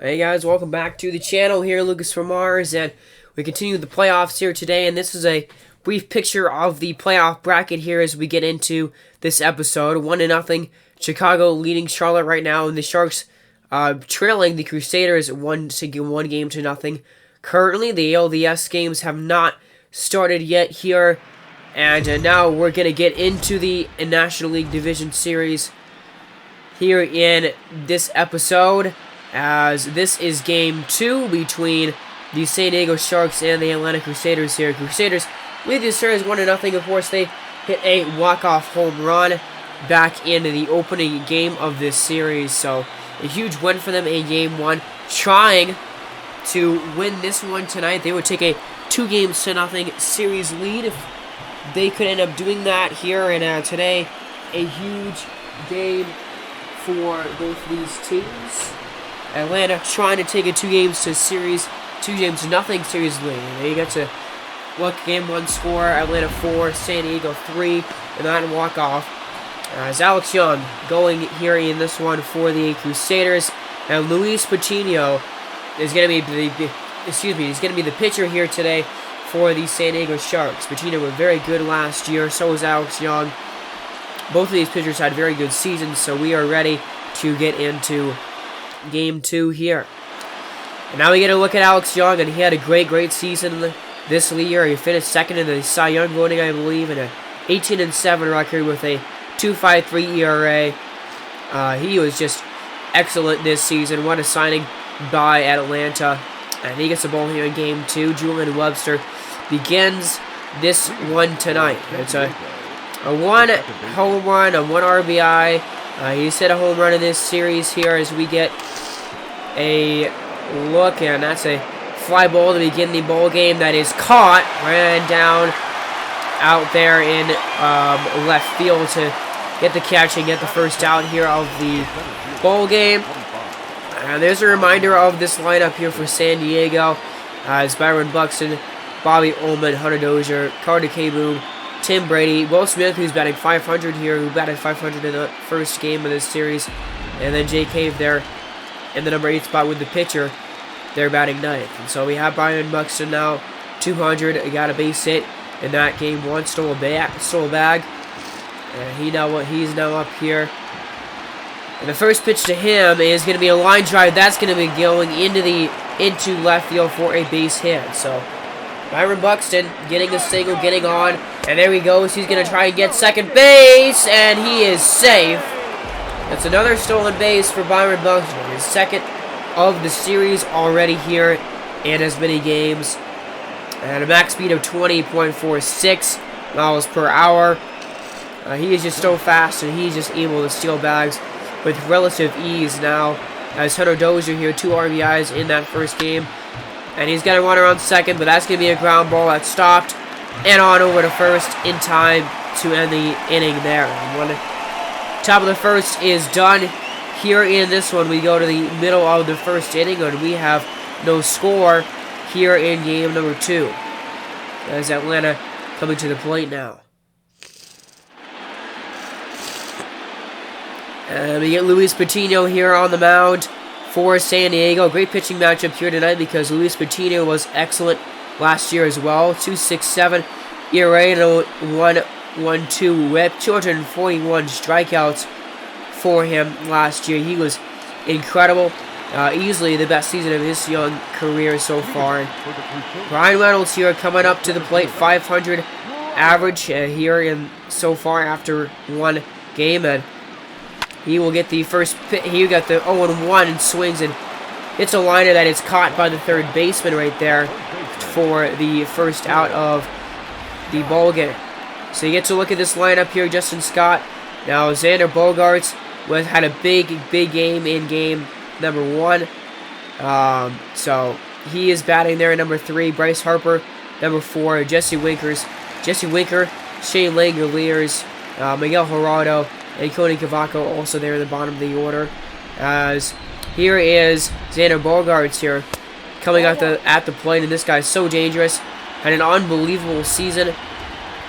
Hey guys, welcome back to the channel. Here, Lucas from Mars, and we continue the playoffs here today. And this is a brief picture of the playoff bracket here as we get into this episode. 1-0, Chicago leading Charlotte right now, and the Sharks trailing the Crusaders one game to nothing. Currently, the NLDS games have not started yet here, and now we're gonna get into the National League Division Series here in this episode, as this is Game 2 between the San Diego Sharks and the Atlanta Crusaders here. Crusaders lead the series 1-0. Of course, they hit a walk-off home run back in the opening game of this series, so a huge win for them in Game 1. Trying to win this one tonight, they would take a 2-0 series lead if they could end up doing that here. And today, a huge game for both these teams. Atlanta trying to take a 2-0 series lead. They get to look Game 1 score: Atlanta 4, San Diego 3, and that walk off. As Alex Young going here in this one for the Crusaders, and Luis Patino is going to be he's going to be the pitcher here today for the San Diego Sharks. Patino was very good last year, so was Alex Young. Both of these pitchers had very good seasons, so we are ready to get into Game 2 here. And now we get a look at Alex Young, and he had a great season this year. He finished second in the Cy Young voting, I believe, and an 18-7 record with a 2.53 ERA. He was just excellent this season. What a signing by Atlanta. And he gets the ball here in Game 2. Julian Webster begins this one tonight. It's a 1 home run, a 1 RBI. He's hit a home run in this series here as we get a look, and that's a fly ball to begin the ball game that is caught, ran down out there in left field to get the catch and get the first out here of the ball game. And there's a reminder of this lineup here for San Diego, as Byron Buxton, Bobby Ullman, Hunter Dozier, Carter K-Boom, Tim Brady, Will Smith, who's batting 500 here, who batted 500 in the first game of this series, and then Jay Cave there in the number 8 spot with the pitcher. They're batting 9th. And so we have Byron Buxton now, 200, got a base hit in that Game 1, stole a bag, and he's now up here. And the first pitch to him is going to be a line drive. That's going to be going into left field for a base hit. So Byron Buxton getting a single, getting on, and there he goes. He's going to try and get second base, and he is safe. That's another stolen base for Byron Buxton. His second of the series already here in as many games. And a max speed of 20.46 miles per hour. He is just so fast, and he's just able to steal bags with relative ease now. As Hunter Dozier here, 2 RBIs in that first game. And he's got to run around second, but that's going to be a ground ball that's stopped and on over to first in time to end the inning there. And top of the first is done here in this one. We go to the middle of the first inning, and we have no score here in Game number 2. As Atlanta coming to the plate now. And we get Luis Patino here on the mound for San Diego. Great pitching matchup here tonight because Luis Patino was excellent last year as well. 2.67 ERA and a 1.12 whip. 241 strikeouts for him last year. He was incredible. Easily the best season of his young career so far. Ryan Reynolds here coming up to the plate. 500 average here in so far after one game, and he will get the first pitch. He got the 0-1 and swings and hits a liner that is caught by the third baseman right there for the first out of the ball game. So you get to look at this lineup here. Justin Scott. Now Xander Bogaerts had a big game in Game number 1. So he is batting there at number 3. Bryce Harper, number 4. Jesse Winker, Shane Langoliers, Miguel Gerardo, and Cody Cavaco also there in the bottom of the order. As here is Xander Bogaerts here coming at the plate, and this guy's so dangerous. Had an unbelievable season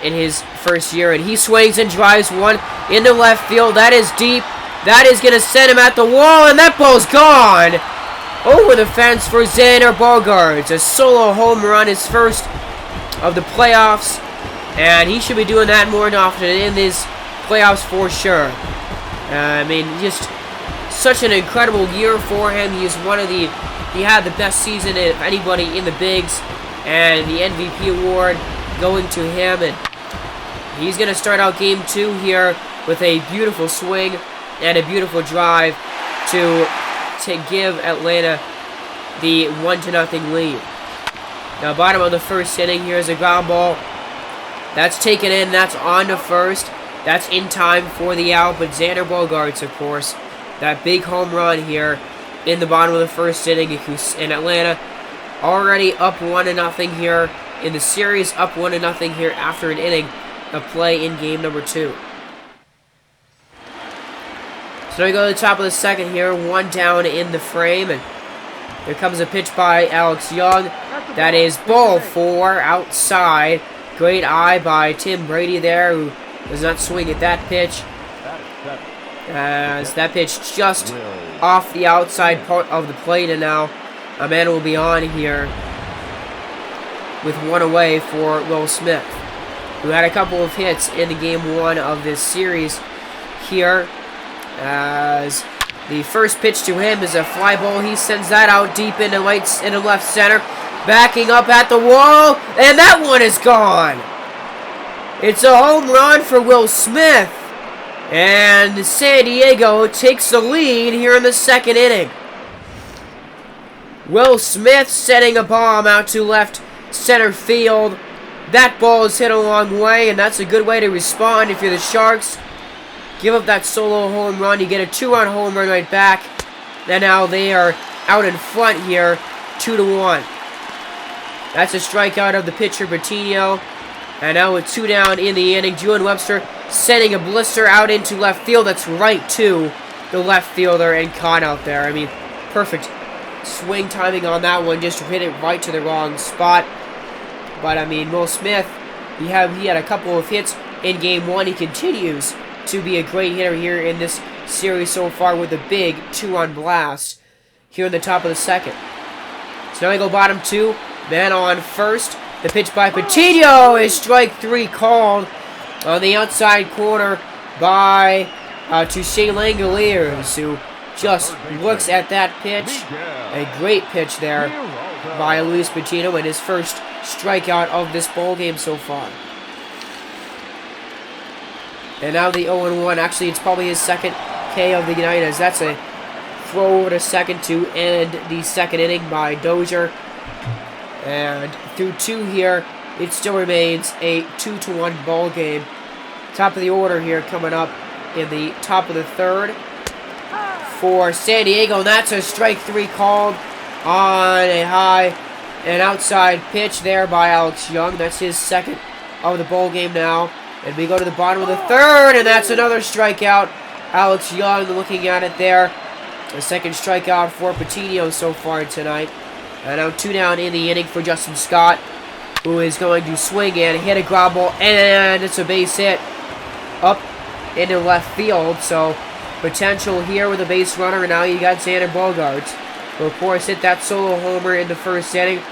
in his first year, and he swings and drives one into left field. That is deep. That is going to send him at the wall, and that ball's gone. over the fence for Xander Bogaerts. A solo home run, his first of the playoffs, and he should be doing that more often in these playoffs for sure. I mean, just such an incredible year for him. He had the best season of anybody in the bigs, and the MVP award going to him. And he's going to start out game 2 here with a beautiful swing and a beautiful drive to give Atlanta the 1-0 lead. Now, bottom of the first inning, here's a ground ball. That's taken in. That's on to first. That's in time for the out. But Xander Bogaerts, of course, that big home run here in the bottom of the first inning. In Atlanta, already up 1-0 here in the series. Up 1-0 here after an inning of play in game number 2. So we go to the top of the second here. 1 down in the frame. And here comes a pitch by Alex Young. That is ball 4 outside. Great eye by Tim Brady there, who does not swing at that pitch. As that pitch just off the outside part of the plate, and now a man will be on here with 1 away for Will Smith, who had a couple of hits in game 1 of this series here. As the first pitch to him is a fly ball. He sends that out deep into left center. Backing up at the wall, and that one is gone. It's a home run for Will Smith, and San Diego takes the lead here in the second inning. Will Smith setting a bomb out to left center field. That ball is hit a long way, and that's a good way to respond if you're the Sharks. Give up that solo home run. You get a 2-run home run right back, and now they are out in front here, 2-1. That's a strikeout of the pitcher, Patino. And now with 2 down in the inning, Julian Webster sending a blister out into left field. That's right to the left fielder and caught out there. I mean, perfect swing timing on that one. Just hit it right to the wrong spot. But, I mean, Will Smith, he had a couple of hits in game 1. He continues to be a great hitter here in this series so far with a big 2-run blast here in the top of the second. So now we go bottom 2. Man on first. The pitch by Patino is strike 3 called on the outside corner by Touche Langoliers, who just looks at that pitch. A great pitch there by Luis Patino, and his first strikeout of this ball game so far. And now the 0-1. Actually, it's probably his second K of the night, as that's a throw over to second to end the second inning by Dozier. And through 2 here, it still remains a 2-1 ball game. Top of the order here coming up in the top of the third for San Diego. And that's a strike 3 called on a high and outside pitch there by Alex Young. That's his second of the ball game now. And we go to the bottom of the third, and that's another strikeout. Alex Young looking at it there. The second strikeout for Patino so far tonight. And now 2 down in the inning for Justin Scott, who is going to swing and hit a ground ball, and it's a base hit up into left field. So potential here with a base runner, and now you got Xander Bogaerts, who of course hit that solo homer in the first inning.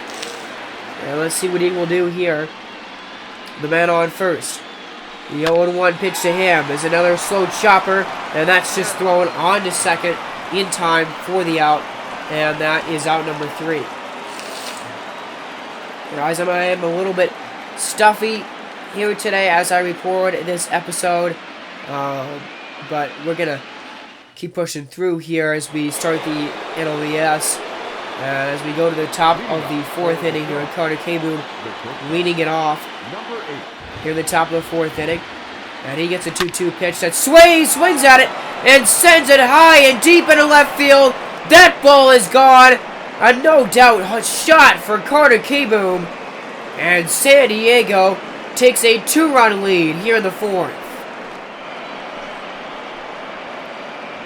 And let's see what he will do here. The man on first. The 0-1 pitch to him is another slow chopper, and that's just thrown on to second in time for the out, and that is out number 3. Guys, I am a little bit stuffy here today as I record this episode, but we're going to keep pushing through here as we start the NLDS. As we go to the top of the 4th inning here, Carter K-Boom leading it off here in the top of the 4th inning. And he gets a 2-2 pitch that swings at it, and sends it high and deep into left field. That ball is gone. A no doubt shot for Carter K-Boom. And San Diego takes a 2-run lead here in the 4th.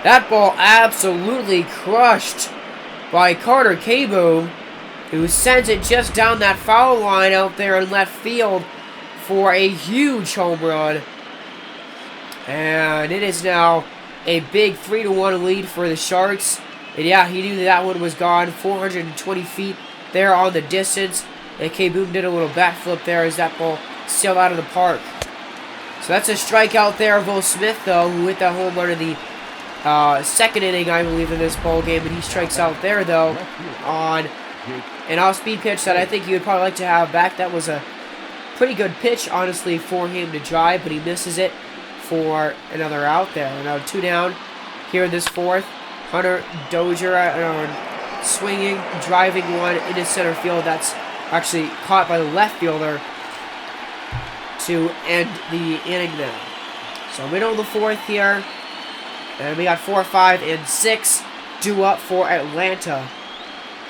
That ball absolutely crushed by Carter K-Boom, who sends it just down that foul line out there in left field for a huge home run. And it is now a big 3-1 lead for the Sharks. And yeah, he knew that one was gone. 420 feet there on the distance. And K-Boom did a little backflip there as that ball sailed out of the park. So that's a strikeout there of Will Smith, though, who hit that home run in the second inning, I believe, in this ball game. And he strikes out there, though, on an off-speed pitch that I think you would probably like to have back. That was a pretty good pitch, honestly, for him to drive, but he misses it for another out there. Now 2 down here in this fourth. Hunter Dozier swinging, driving one into center field. That's actually caught by the left fielder to end the inning now. So middle of the fourth here. And we got 4, 5, and 6 due up for Atlanta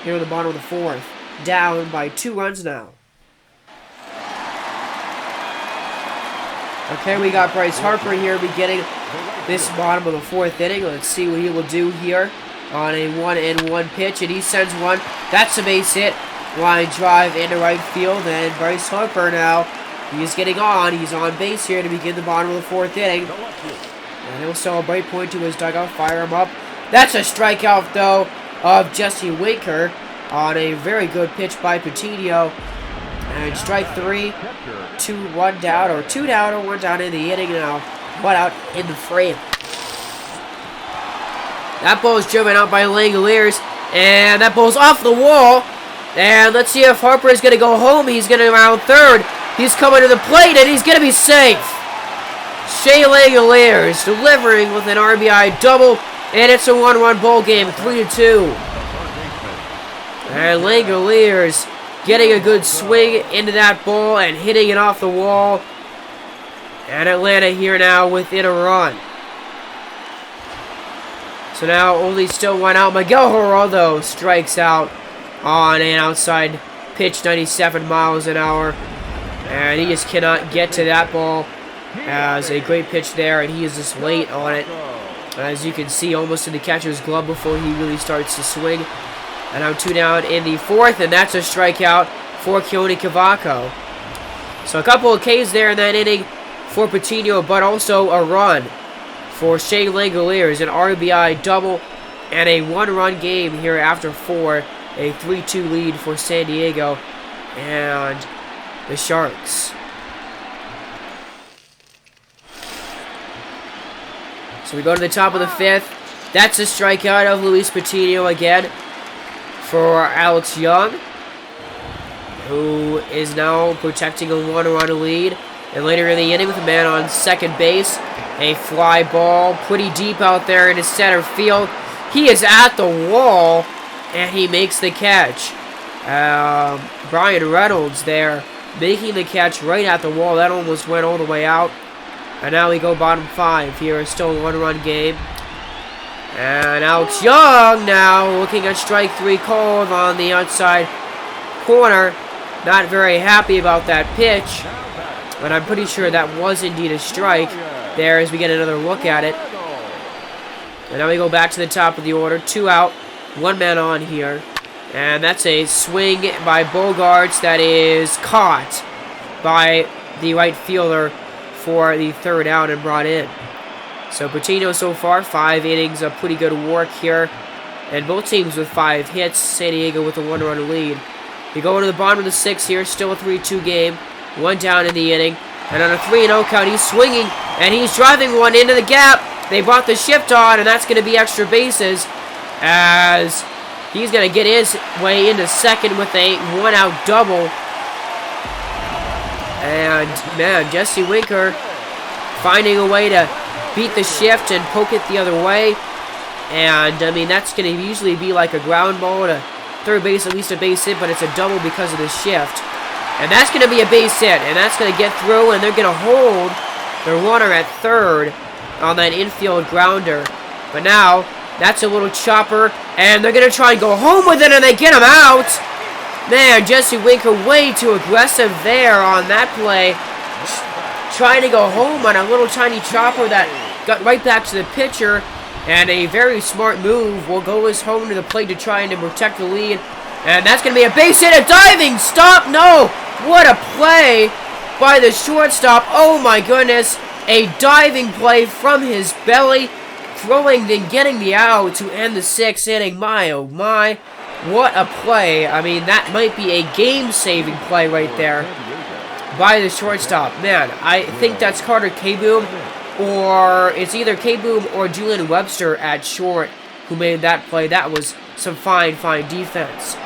here in the bottom of the fourth. Down by 2 runs now. Okay, we got Bryce Harper here beginning this bottom of the fourth inning. Let's see what he will do here on a 1-1 pitch. And he sends one. That's a base hit. Line drive into right field. And Bryce Harper now, he's getting on. He's on base here to begin the bottom of the fourth inning. And he'll celebrate, point to his dugout, fire him up. That's a strikeout, though, of Jesse Winker on a very good pitch by Patino. And strike 3, 1 down, or 2 down, or 1 down in the inning now. 1 out in the frame. That ball is driven out by Langoliers, and that ball's off the wall. And let's see if Harper is going to go home. He's going to round third. He's coming to the plate, and he's going to be safe. Shea Langoliers delivering with an RBI double, and it's a 1-1 ball game, 3-2. And Langoliers getting a good swing into that ball and hitting it off the wall. And Atlanta here now within a run. So now only still 1 out. Miguel Geraldo strikes out on an outside pitch, 97 miles an hour. And he just cannot get to that ball. As a great pitch there, and he is just late on it. As you can see, almost in the catcher's glove before he really starts to swing. And now 2 down in the fourth, and that's a strikeout for Keone Cavaco. So a couple of Ks there in that inning for Patino, but also a run for Shea Langoliers, an RBI double, and a 1-run game here after 4. A 3-2 lead for San Diego and the Sharks. So we go to the top of the fifth. That's a strikeout of Luis Patino again for Alex Young, who is now protecting a 1-run lead. And later in the inning with a man on second base, a fly ball pretty deep out there into center field. He is at the wall, and he makes the catch. Brian Reynolds there making the catch right at the wall. That almost went all the way out. And now we go bottom 5 here. It's still a 1-run game. And Alex Young now looking at strike 3 called on the outside corner. Not very happy about that pitch. But I'm pretty sure that was indeed a strike there as we get another look at it. And now we go back to the top of the order. 2 out, 1 man on here. And that's a swing by Bogarts that is caught by the right fielder for the 3rd out and brought in. So Patino so far, 5 innings of pretty good work here. And both teams with 5 hits. San Diego with a 1-run lead. We go into the bottom of the 6th here. Still a 3-2 game. 1 down in the inning. And on a 3-0 count, he's swinging. And he's driving one into the gap. They brought the shift on, and that's going to be extra bases. As he's going to get his way into second with a 1-out double. And, man, Jesse Winker finding a way to beat the shift and poke it the other way. And, I mean, that's going to usually be like a ground ball to third base, at least a base hit, but it's a double because of the shift. And that's going to be a base hit, and that's going to get through, and they're going to hold their runner at third on that infield grounder. But now, that's a little chopper, and they're going to try and go home with it, and they get him out. Man, Jesse Winker way too aggressive there on that play. Trying to go home on a little tiny chopper that got right back to the pitcher. And a very smart move will go his home to the plate to try and protect the lead. And that's going to be a base hit, a diving stop. No, what a play by the shortstop. Oh my goodness, a diving play from his belly throwing, then getting the out to end the 6th inning. My, oh my. What a play. I mean, that might be a game-saving play right there by the shortstop. Man, I think that's Carter K-Boom, or it's either K-Boom or Julian Webster at short who made that play. That was some fine defense.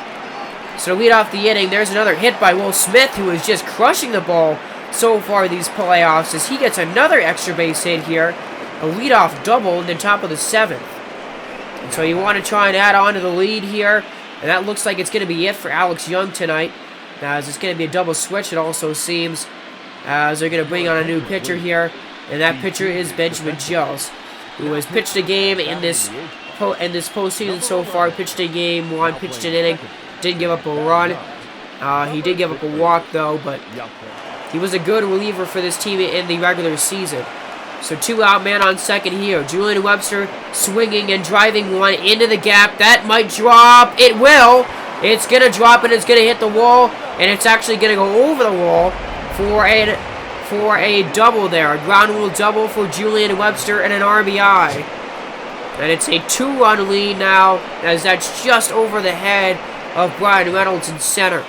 So to lead off the inning, there's another hit by Will Smith, who is just crushing the ball so far these playoffs, as he gets another extra base hit here. A leadoff double in the top of the 7th. And so you want to try and add on to the lead here. And that looks like it's going to be it for Alex Young tonight, as it's going to be a double switch, it also seems, as they're going to bring on a new pitcher here. And that pitcher is Benjamin Jones, who has pitched a game in this postseason so far. Pitched a game, one, pitched an inning, didn't give up a run. He did give up a walk, though, but he was a good reliever for this team in the regular season. So 2 out, man on second here. Julian Webster swinging and driving one into the gap. That might drop. It will. It's going to drop and it's going to hit the wall. And it's actually going to go over the wall for a double there. A ground rule double for Julian Webster and an RBI. And it's a 2-run lead now, as that's just over the head of Brian Reynolds in center.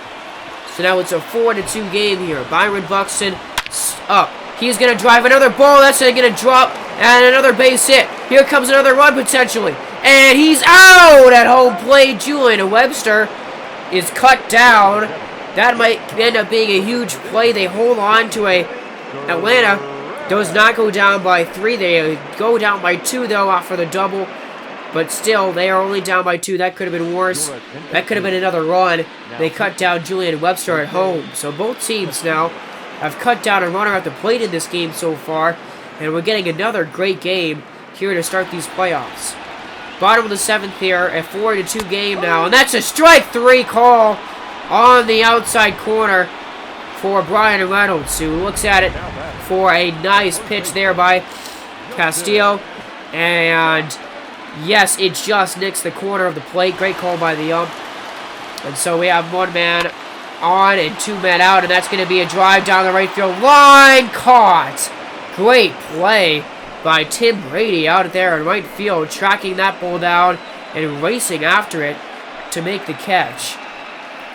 So now it's a 4-2 game here. Byron Buxton up. He's going to drive another ball. That's going to drop. And another base hit. Here comes another run potentially. And he's out at home plate. Julian Webster is cut down. That might end up being a huge play. They hold on to a Atlanta. Does not go down by 3. They go down by 2, though, for the double. But still, they are only down by 2. That could have been worse. That could have been another run. They cut down Julian Webster at home. So both teams now have cut down a runner at the plate in this game so far, and we're getting another great game here to start these playoffs. Bottom of the 7th here, a 4-2 game now, and that's a strike 3 call on the outside corner for Brian Reynolds, who looks at it for a nice pitch there by Castillo, and yes, it just nicks the corner of the plate. Great call by the ump. And so we have 1 man on and 2 men out, and that's going to be a drive down the right field line. Caught. Great play by Tim Brady out there in right field, tracking that ball down and racing after it to make the catch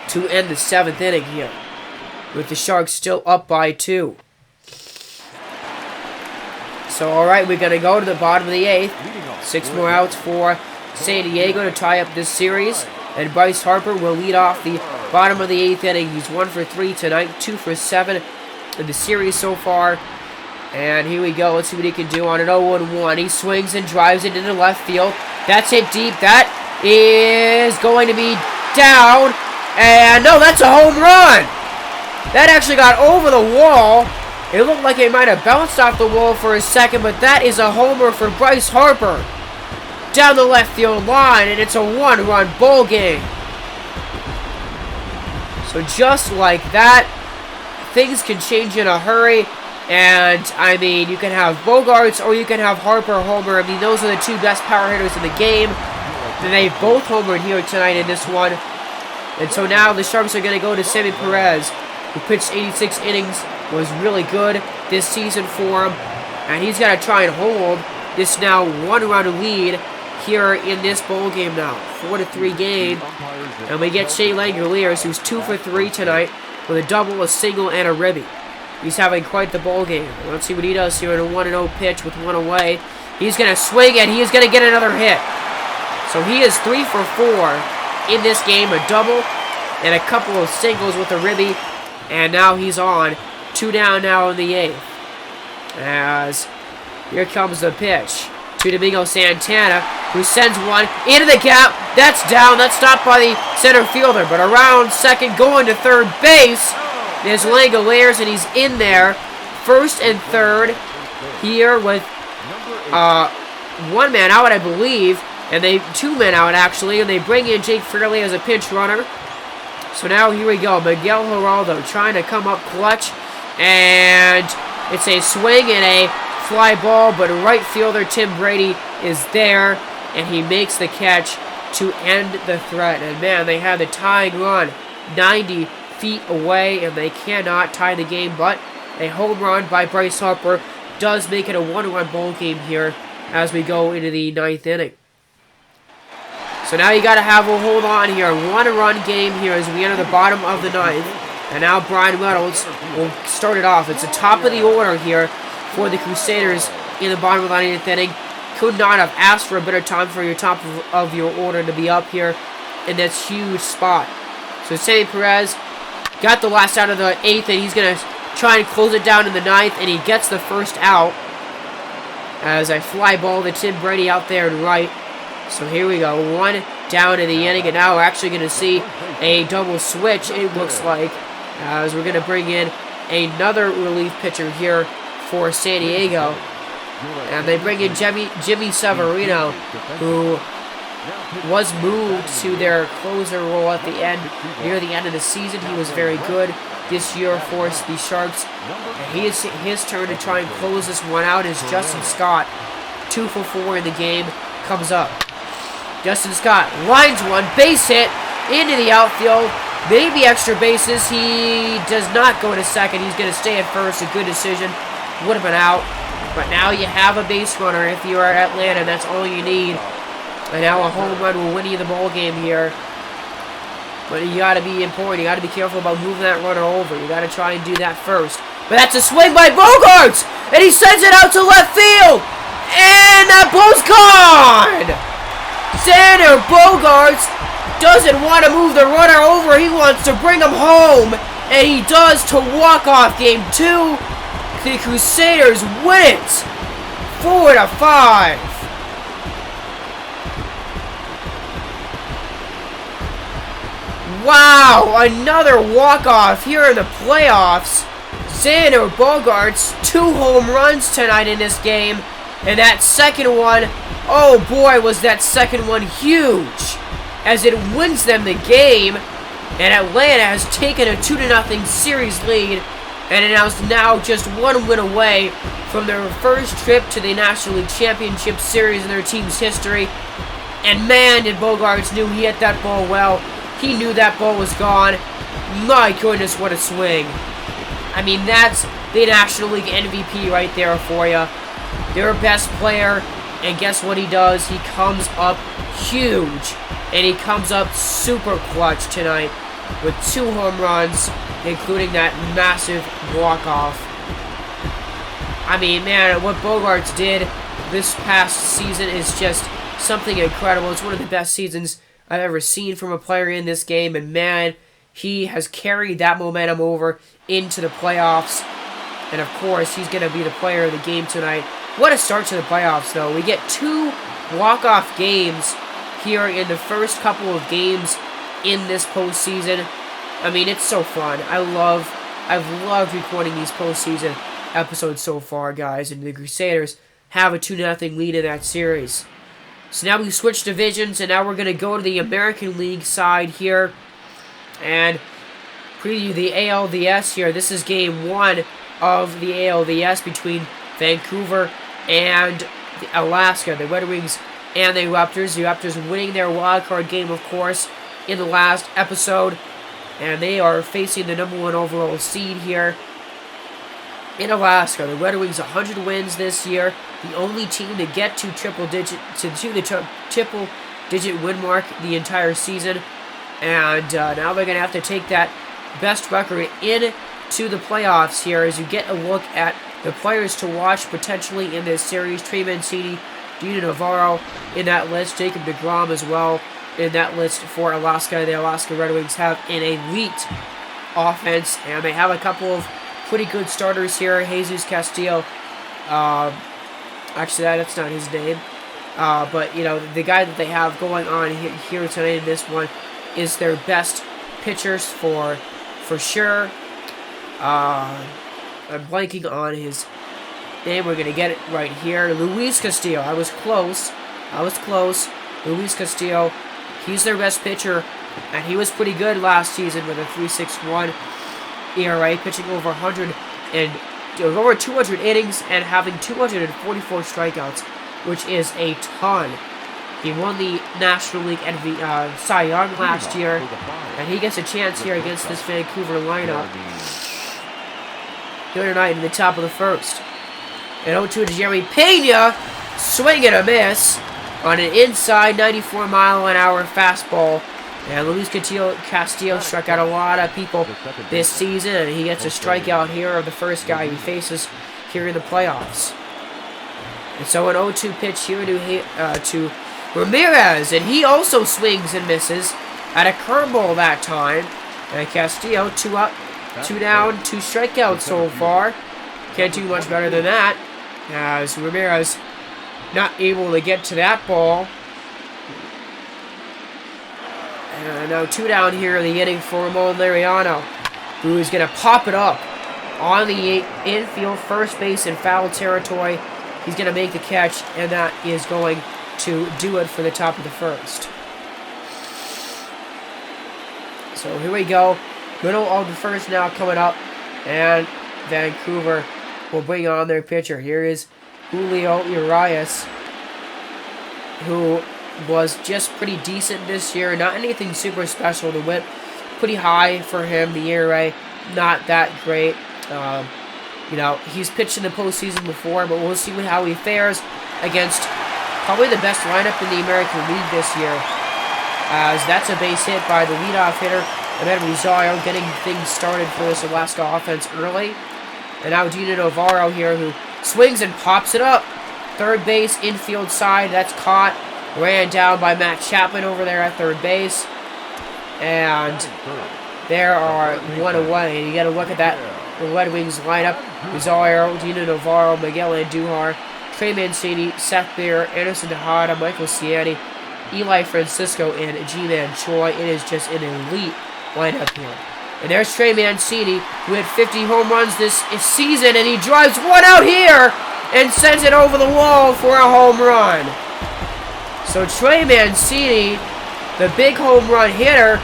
to end the 7th inning here, with the Sharks still up by 2. So, all right, we're going to go to the bottom of the 8th. 6 more outs for San Diego to tie up this series. And Bryce Harper will lead off the bottom of the 8th inning. He's 1 for 3 tonight, 2 for 7 in the series so far. And here we go. Let's see what he can do on an 0-1. He swings and drives it into left field. That's hit deep. That is going to be down. And no, that's a home run. That actually got over the wall. It looked like it might have bounced off the wall for a second, but that is a homer for Bryce Harper down the left field line, and it's a 1-run ball game. So just like that, things can change in a hurry. And, I mean, you can have Bogarts or you can have Harper homer. I mean, those are the 2 best power hitters in the game. And they've both homered here tonight in this one. And so now the Sharks are going to go to Sammy Perez, who pitched 86 innings, was really good this season for him. And he's got to try and hold this now 1-run lead here in this bowl game now. 4-3 game. And we get Shea Langoliers, who's 2 for 3 tonight, with a double, a single, and a ribby. He's having quite the ball game. Let's see what he does here in a 1-0 pitch with 1 away. He's going to swing, and he is going to get another hit. So he is 3 for 4 in this game, a double and a couple of singles with a ribby. And now he's on. 2 down now in the 8th. As here comes the pitch to Domingo Santana, who sends one into the gap. That's down. That's stopped by the center fielder. But around second, going to third base, there's Langoliers, and he's in there. First and third here with 1 man out, I believe. And 2 men out, actually. And they bring in Jake Fairley as a pinch runner. So now here we go. Miguel Geraldo trying to come up clutch. And it's a swing and a fly ball. But right fielder Tim Brady is there. And he makes the catch to end the threat. And man, they have the tying run 90 feet away. And they cannot tie the game. But a home run by Bryce Harper does make it a 1-run ball game here as we go into the 9th inning. So now you got to have a hold on here. 1-run game here as we enter the bottom of the 9th. And now Brian Reynolds will start it off. It's the top of the order here for the Crusaders in the bottom of the 9th inning. Could not have asked for a better time for your top of your order to be up here in this huge spot. So Sammy Perez got the last out of the 8th, and he's going to try and close it down in the 9th, and he gets the first out as I fly ball to Tim Brady out there and right. So here we go, 1 down in the inning, and now we're actually going to see a double switch, it looks like, as we're going to bring in another relief pitcher here for San Diego. And they bring in Jimmy Severino, who was moved to their closer role at the end, near the end of the season. He was very good this year for the Sharks. And his turn to try and close this one out as Justin Scott, 2 for 4 in the game, comes up. Justin Scott lines one, base hit into the outfield, maybe extra bases. He does not go to second. He's going to stay at first. A good decision. Would have been out. But now you have a base runner if you are Atlanta. That's all you need. And now a home run will win you the ball game here. But you got to be important. You got to be careful about moving that runner over. You got to try and do that first. But that's a swing by Bogaerts! And he sends it out to left field! And that ball's gone! Xander Bogaerts doesn't want to move the runner over. He wants to bring him home. And he does to walk off game 2. The Crusaders win it 4-5. Wow, another walk-off here in the playoffs. Xander Bogaerts, 2 home runs tonight in this game. And that second one, oh boy, was that second one huge, as it wins them the game. And Atlanta has taken a 2-0 series lead. And it is now just 1 win away from their first trip to the National League Championship Series in their team's history. And man, did Bogaerts knew he hit that ball well. He knew that ball was gone. My goodness, what a swing. I mean, that's the National League MVP right there for you. Their best player. And guess what he does? He comes up huge. And he comes up super clutch tonight with 2 home runs, including that massive walk-off. I mean, man, what Bogaerts did this past season is just something incredible. It's one of the best seasons I've ever seen from a player in this game, and man, he has carried that momentum over into the playoffs. And of course, he's going to be the player of the game tonight. What a start to the playoffs, though. We get 2 walk-off games here in the first couple of games in this postseason. I mean, it's so fun. I've loved recording these postseason episodes so far, guys. And the Crusaders have a 2-0 lead in that series. So now we switch divisions, and now we're going to go to the American League side here and preview the ALDS here. This is game 1 of the ALDS between Vancouver and Alaska, the Red Wings and the Raptors. The Raptors winning their wildcard game, of course, in the last episode. And they are facing the #1 overall seed here in Alaska. The Red Wings 100 wins this year. The only team to get to the triple digit win mark the entire season. And now they're going to have to take that best record into the playoffs here as you get a look at the players to watch potentially in this series. Trey Mancini, Dino Navarro in that list. Jacob deGrom as well in that list for Alaska. The Alaska Red Wings have an elite offense, and they have a couple of pretty good starters here. Jesus Castillo, actually that's not his name, but you know, the guy that they have going on here tonight in this one is their best pitchers for sure. I'm blanking on his name. We're gonna get it right here. Luis Castillo. I was close. Luis Castillo. He's their best pitcher, and he was pretty good last season with a 3.61 ERA, pitching over 200 innings and having 244 strikeouts, which is a ton. He won the National League Cy Young last year, and he gets a chance here against this Vancouver lineup here tonight in the top of the first. And 0-2 to Jeremy Pena. swing and a miss on an inside 94-mile-an-hour fastball. And Luis Castillo struck out a lot of people this season, and he gets a strikeout here of the first guy he faces here in the playoffs. And so an 0-2 pitch here to Ramirez, and he also swings and misses at a curveball that time. And Castillo, 2 up, 2 down, 2 strikeouts so far. Can't do much better than that, as Ramirez not able to get to that ball. And now 2 down here in the inning for Ramon Liriano, who is going to pop it up on the infield, first base in foul territory. He's going to make the catch, and that is going to do it for the top of the first. So here we go. Middle of the first now coming up, and Vancouver will bring on their pitcher. Here is Julio Urias, who was just pretty decent this year. Not anything super special. The whip pretty high for him. The ERA not that great. You know, he's pitched in the postseason before, but we'll see how he fares against probably the best lineup in the American League this year, as that's a base hit by the leadoff hitter, and then Rosario getting things started for this Alaska offense early. And now Dino Navarro here, who swings and pops it up. Third base, infield side, that's caught. Ran down by Matt Chapman over there at third base. And there are 1 away. And you got to look at that. The Red Wings lineup: Rosario, Dino Navarro, Miguel Andujar, Trey Mancini, Seth Beer, Anderson Tejada, Michael Ciani, Eli Francisco, and G-Man Choi. It is just an elite lineup here. And there's Trey Mancini, who had 50 home runs this season, and he drives one out here and sends it over the wall for a home run. So Trey Mancini, the big home run hitter,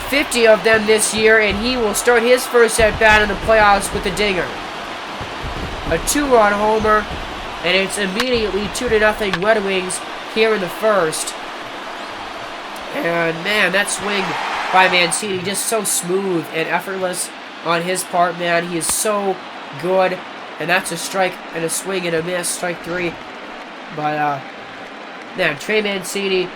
50 of them this year, and he will start his first at-bat in the playoffs with a dinger. A 2-run homer, and it's immediately 2-0 Red Wings here in the first. And man, that swing by Mancini just so smooth and effortless on his part, man. He is so good. And that's a strike and a swing and a miss, strike 3. But, man, Trey Mancini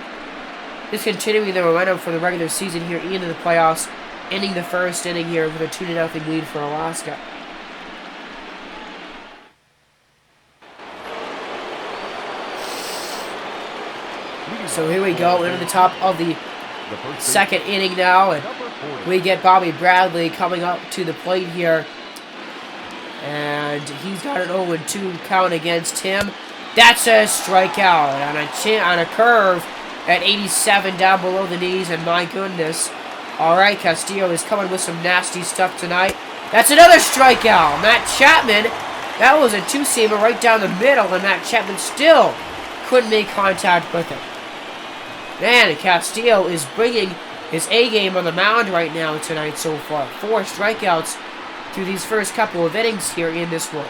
is continuing the momentum for the regular season here into the playoffs, ending the first inning here with a 2-0 lead for Alaska. So here we go, into the top of the second inning now, and we get Bobby Bradley coming up to the plate here. And he's got an 0-2 count against him. That's a strikeout on a curve at 87 down below the knees, and my goodness. All right, Castillo is coming with some nasty stuff tonight. That's another strikeout. Matt Chapman, that was a 2-seamer right down the middle, and Matt Chapman still couldn't make contact with it. Man, Castillo is bringing his A-game on the mound right now tonight so far. 4 strikeouts through these first couple of innings here in this one.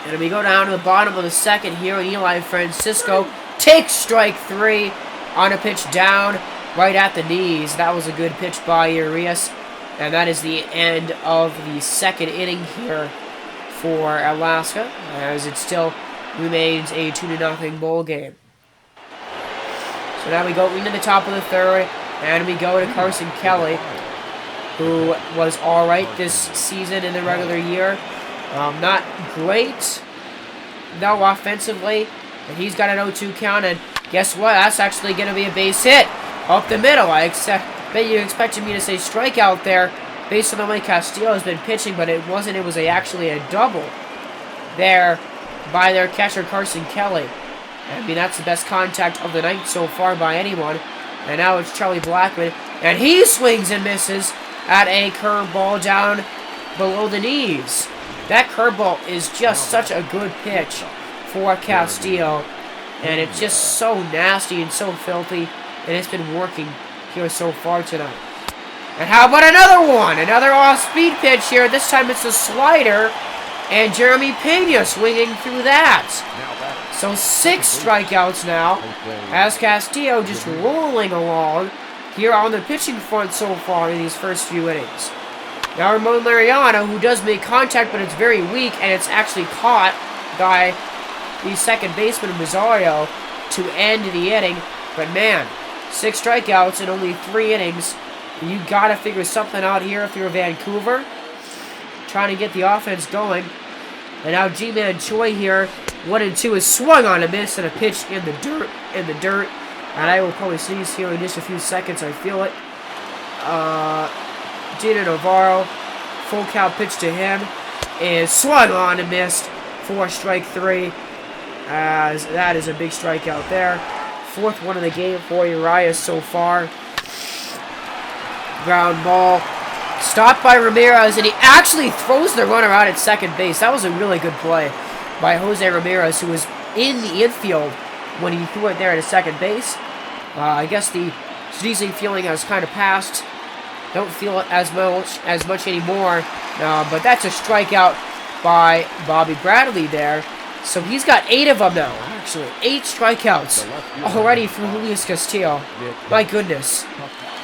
And we go down to the bottom of the second here, and Eli Francisco takes strike 3 on a pitch down right at the knees. That was a good pitch by Urias, and that is the end of the second inning here for Alaska, as it still remains a 2-0 ball game. So now we go into the top of the third, and we go to Carson Kelly, who was alright this season in the regular year. Not great, no, offensively. And he's got an 0-2 count, and guess what? That's actually going to be a base hit up the middle. I bet you expected me to say strikeout there based on the way Castillo has been pitching, but it wasn't. It was actually a double there by their catcher, Carson Kelly. I mean, that's the best contact of the night so far by anyone. And now it's Charlie Blackmon, and he swings and misses at a curveball down below the knees. That curveball is just such a good pitch for Castillo, and it's just so nasty and so filthy, and it's been working here so far tonight. And how about another one? Another off-speed pitch here. This time it's a slider, and Jeremy Pena swinging through that. So 6 strikeouts now, as Castillo just rolling along here on the pitching front so far in these first few innings. Now Ramon Laureano, who does make contact, but it's very weak, and it's actually caught by the second baseman, Rosario, to end the inning. But man, 6 strikeouts in only 3 innings. You got to figure something out here if you're Vancouver. Trying to get the offense going. And now G-Man Choi here, 1-2, is swung on a miss and a pitch in the dirt. And I will probably sneeze here in just a few seconds. I feel it. Gina Navarro, full count pitch to him, is swung on and missed for strike 3. As that is a big strikeout there. 4th one of the game for Urias so far. Ground ball. Stopped by Ramirez, and he actually throws the runner out at second base. That was a really good play by Jose Ramirez, who was in the infield when he threw it there at second base. I guess the sneezing feeling has kind of passed. Don't feel it as much anymore. But that's a strikeout by Bobby Bradley there. So he's got 8 of them now, actually. 8 strikeouts already from Luis Castillo. My goodness.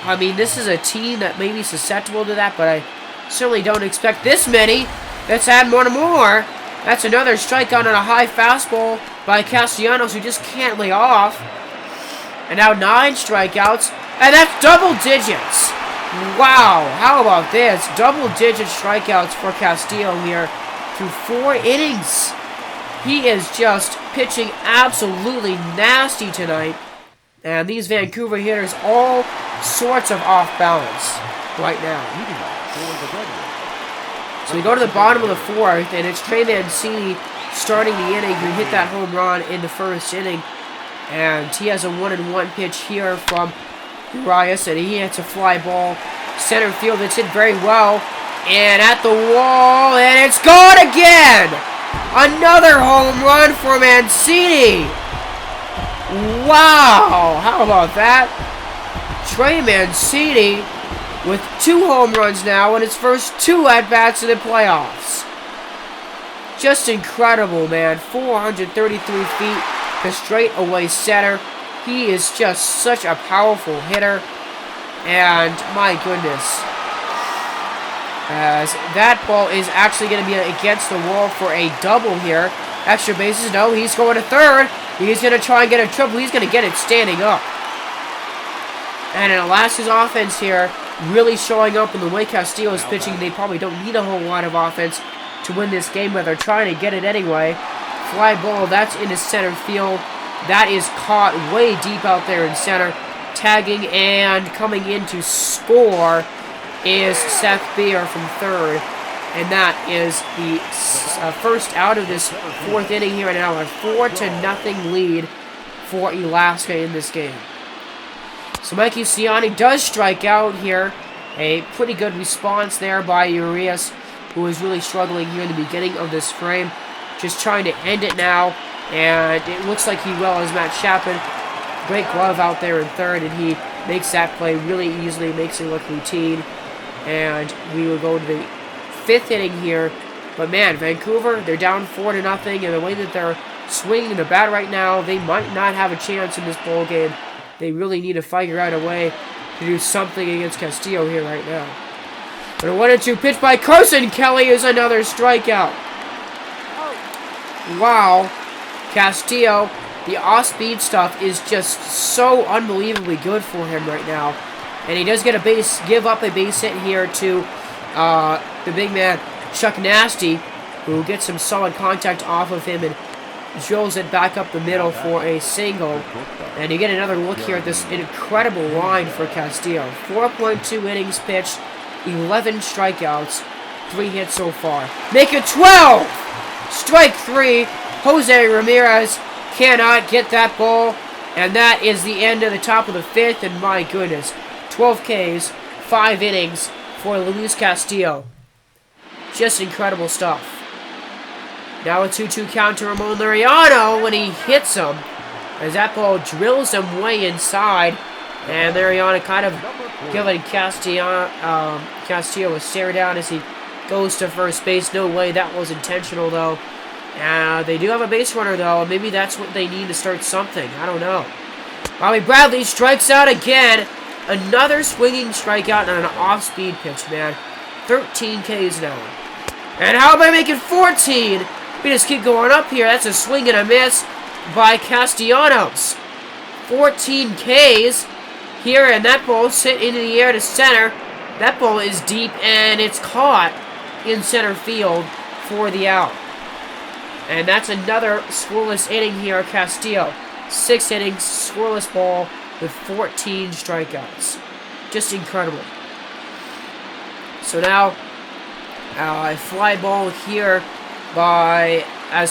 I mean, this is a team that may be susceptible to that, but I certainly don't expect this many. Let's add one more. That's another strikeout on a high fastball by Castellanos, who just can't lay off. And now 9 strikeouts, and that's double digits. Wow, how about this? Double-digit strikeouts for Castillo here through 4 innings. He is just pitching absolutely nasty tonight. And these Vancouver hitters all sorts of off balance right now. So we go to the bottom of the 4th, and it's Trey Mancini starting the inning, who hit that home run in the 1st inning. And he has a 1-1 pitch here from Urias, and he hits a fly ball. Center field, it's hit very well. And at the wall, and it's gone again! Another home run for Mancini! Wow! How about that? Trey Mancini with 2 home runs now in his first 2 at-bats in the playoffs. Just incredible, man. 433 feet to straightaway center. He is just such a powerful hitter. And my goodness. As that ball is actually going to be against the wall for a double here. Extra bases. No, he's going to third. He's going to try and get a triple. He's going to get it standing up. And in Alaska's offense here, really showing up in the way Castillo is pitching. They probably don't need a whole lot of offense to win this game, but they're trying to get it anyway. Fly ball, that's into center field. That is caught way deep out there in center. Tagging and coming in to score is Seth Beer from third. And that is the first out of this 4th inning here, and now a 4-0 lead for Alaska in this game. So Mikey Ciani does strike out here. A pretty good response there by Urias, who was really struggling here in the beginning of this frame. Just trying to end it now, and it looks like he will as Matt Chapman. Great glove out there in third, and he makes that play really easily, makes it look routine. And we will go to the 5th inning here. But man, Vancouver, they're down 4-0, and the way that they're swinging the bat right now, they might not have a chance in this ball game. They really need to figure out a way to do something against Castillo here right now. But a 1-2 pitch by Carson Kelly is another strikeout. Wow. Castillo, the off-speed stuff is just so unbelievably good for him right now. And he does get give up a base hit here to the big man, Chuck Nasty, who gets some solid contact off of him and drills it back up the middle for a single. And you get another look here at this incredible line for Castillo. 4.2 innings pitched, 11 strikeouts, 3 hits so far. Make it 12! Strike 3. Jose Ramirez cannot get that ball. And that is the end of the top of the 5th. And my goodness, 12 Ks, 5 innings for Luis Castillo. Just incredible stuff. Now a 2-2 count to Ramon Laureano when he hits him. As that ball drills him way inside. And Laureano kind of giving Castillo a stare down as he goes to first base. No way that was intentional, though. They do have a base runner, though. Maybe that's what they need to start something. I don't know. Bobby Bradley strikes out again. Another swinging strikeout on an off-speed pitch, man. 13 Ks now. And how about making 14? We just keep going up here. That's a swing and a miss by Castellanos. 14 Ks here, and that ball hit into the air to center. That ball is deep, and it's caught in center field for the out. And that's another scoreless inning here at Castillo. 6 innings, scoreless ball with 14 strikeouts. Just incredible. So now, a fly ball here by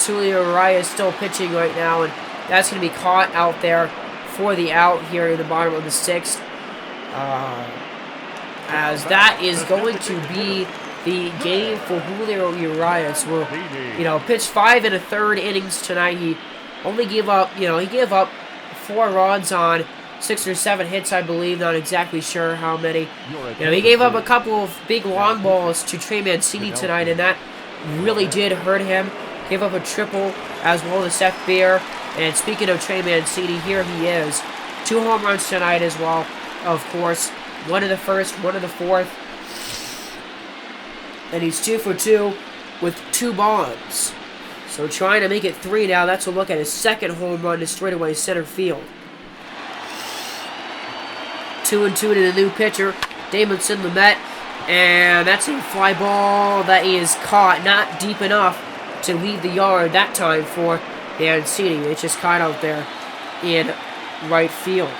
Julian Webster still pitching right now, and that's going to be caught out there for the out here in the bottom of the 6th. As that is going to be the game for Julian Webster. Will, pitched 5 1/3 innings tonight. He only gave up, he gave up 4 runs on 6 or 7 hits, I believe. Not exactly sure how many. He gave up a couple of big long balls to Trey Mancini tonight, and that really did hurt him. Gave up a triple as well as Seth Beer. And speaking of Trey Mancini, here he is. 2 home runs tonight as well, of course. 1 in the first, 1 in the fourth. And he's 2 for 2 with 2 bombs. So trying to make it 3 now. That's a look at his second home run to straightaway center field. 2-2 to the new pitcher, Damonson Lamet. And that's a fly ball that is caught, not deep enough to leave the yard that time for Mancini. It's just caught out there in right field.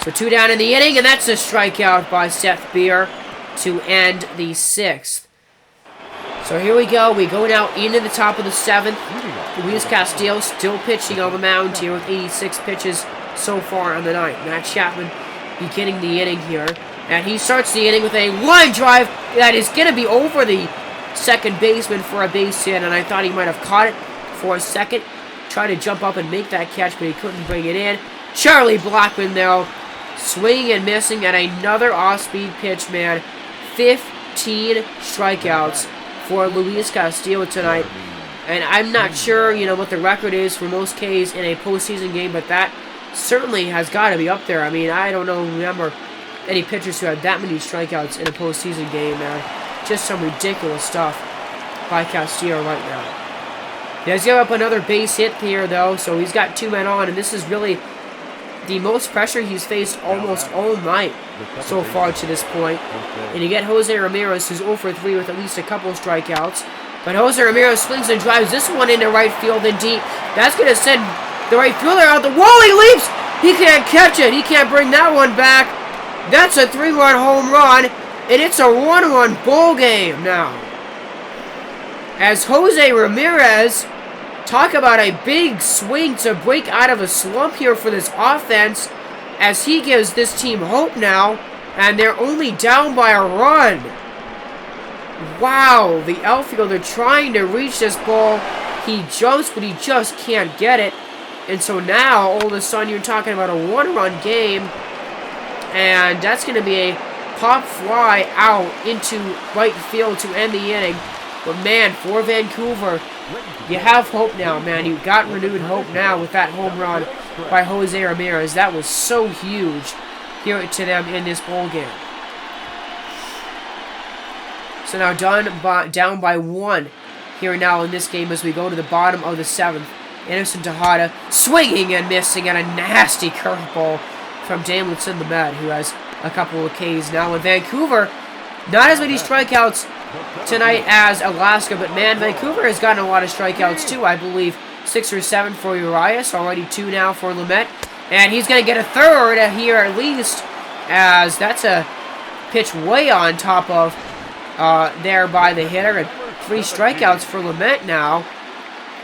So 2 down in the inning, and that's a strikeout by Seth Beer to end the 6th. So here we go. We go now into the top of the 7th. Luis Castillo still pitching on the mound here with 86 pitches so far on the night. Matt Chapman beginning the inning here. And he starts the inning with a line drive that is going to be over the second baseman for a base hit. And I thought he might have caught it for a second. Tried to jump up and make that catch, but he couldn't bring it in. Charlie Blackmon, though, swinging and missing at another off-speed pitch, man. 15 strikeouts for Luis Castillo tonight. And I'm not sure, what the record is for most Ks in a postseason game, but that certainly has got to be up there. I mean, I don't remember any pitchers who had that many strikeouts in a postseason game, man. Just some ridiculous stuff by Castillo right now. He has given up another base hit here, though, so he's got 2 men on, and this is really the most pressure he's faced almost all night so far to this point. And you get Jose Ramirez, who's 0 for 3 with at least a couple of strikeouts. But Jose Ramirez swings and drives this one into right field and deep. That's going to send the right fielder out the wall. He leaps! He can't catch it. He can't bring that one back. That's a 3-run home run, and it's a 1-1 ball game now. As Jose Ramirez, talk about a big swing to break out of a slump here for this offense, as he gives this team hope now, and they're only down by a run. Wow, the outfielder trying to reach this ball. He jumps, but he just can't get it. And so now, all of a sudden, you're talking about a 1-run game, and that's going to be a pop fly out into right field to end the inning. But man, for Vancouver, you have hope now, man. You've got renewed hope now with that home run by Jose Ramirez. That was so huge here to them in this ball game. So now down by 1 here now in this game as we go to the bottom of the 7th. Anderson Tejada swinging and missing at a nasty curveball from Damonson Lamet, who has a couple of Ks now. In Vancouver, not as many strikeouts tonight as Alaska, but man, Vancouver has gotten a lot of strikeouts too. I believe 6 or 7 for Urias, already 2 now for Lamet. And he's going to get a third here at least, as that's a pitch way on top of there by the hitter. And 3 strikeouts for Lamet now.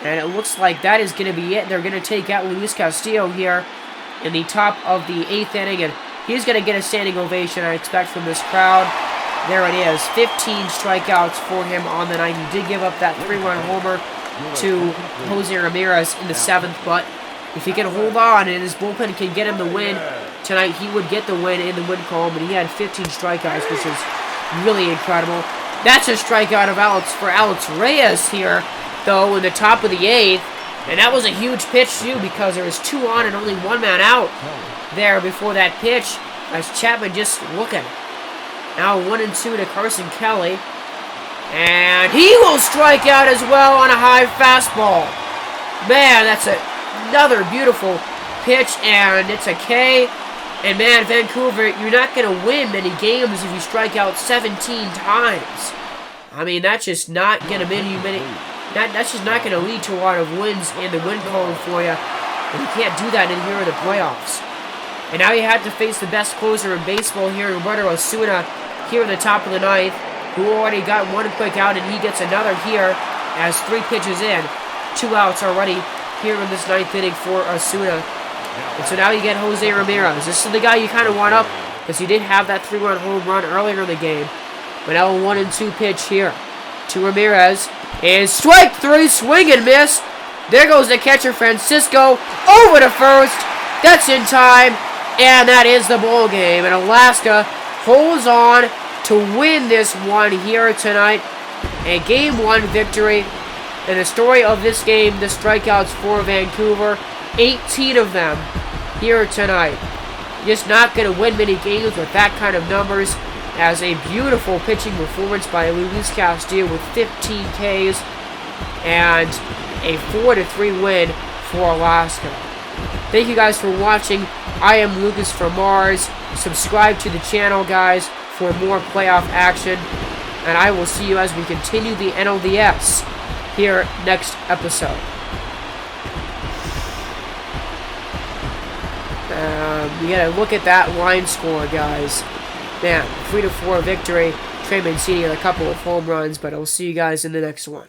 And it looks like that is going to be it. They're going to take out Luis Castillo here in the top of the 8th inning. And he's going to get a standing ovation, I expect, from this crowd. There it is. 15 strikeouts for him on the night. He did give up that 3-run homer to Jose Ramirez in the 7th. But if he can hold on and his bullpen can get him the win tonight, he would get the win in the win column. But he had 15 strikeouts, which is really incredible. That's a strikeout of Alex Reyes here, though, in the top of the 8th. And that was a huge pitch, too, because there was 2 on and only 1 man out there before that pitch, as Chapman just looking. Now 1-2 to Carson Kelly. And he will strike out as well on a high fastball. Man, that's another beautiful pitch, and it's a K. And man, Vancouver, you're not going to win many games if you strike out 17 times. I mean, that's just not going to that's just not going to lead to a lot of wins in the win column for you. And you can't do that in here in the playoffs. And now you have to face the best closer in baseball here in Roberto Osuna here in the top of the ninth, who already got one quick out, and he gets another here as 3 pitches in. 2 outs already here in this ninth inning for Osuna. And so now you get Jose Ramirez. This is the guy you kind of want up because he did have that 3-run home run earlier in the game. But now a 1-2 pitch here to Ramirez. And strike 3, swing and miss. There goes the catcher, Francisco, over to first. That's in time. And that is the ball game. And Alaska holds on to win this one here tonight. A Game 1 victory. And the story of this game, the strikeouts for Vancouver, 18 of them here tonight. Just not going to win many games with that kind of numbers. As a beautiful pitching performance by Luis Castillo with 15 Ks and a 4-3 win for Alaska. Thank you guys for watching. I am Lucas from Mars. Subscribe to the channel, guys, for more playoff action. And I will see you as we continue the NLDS here next episode. You gotta look at that line score, guys. Man, 3-4 victory. Trey Mancini had a couple of home runs, but I'll see you guys in the next one.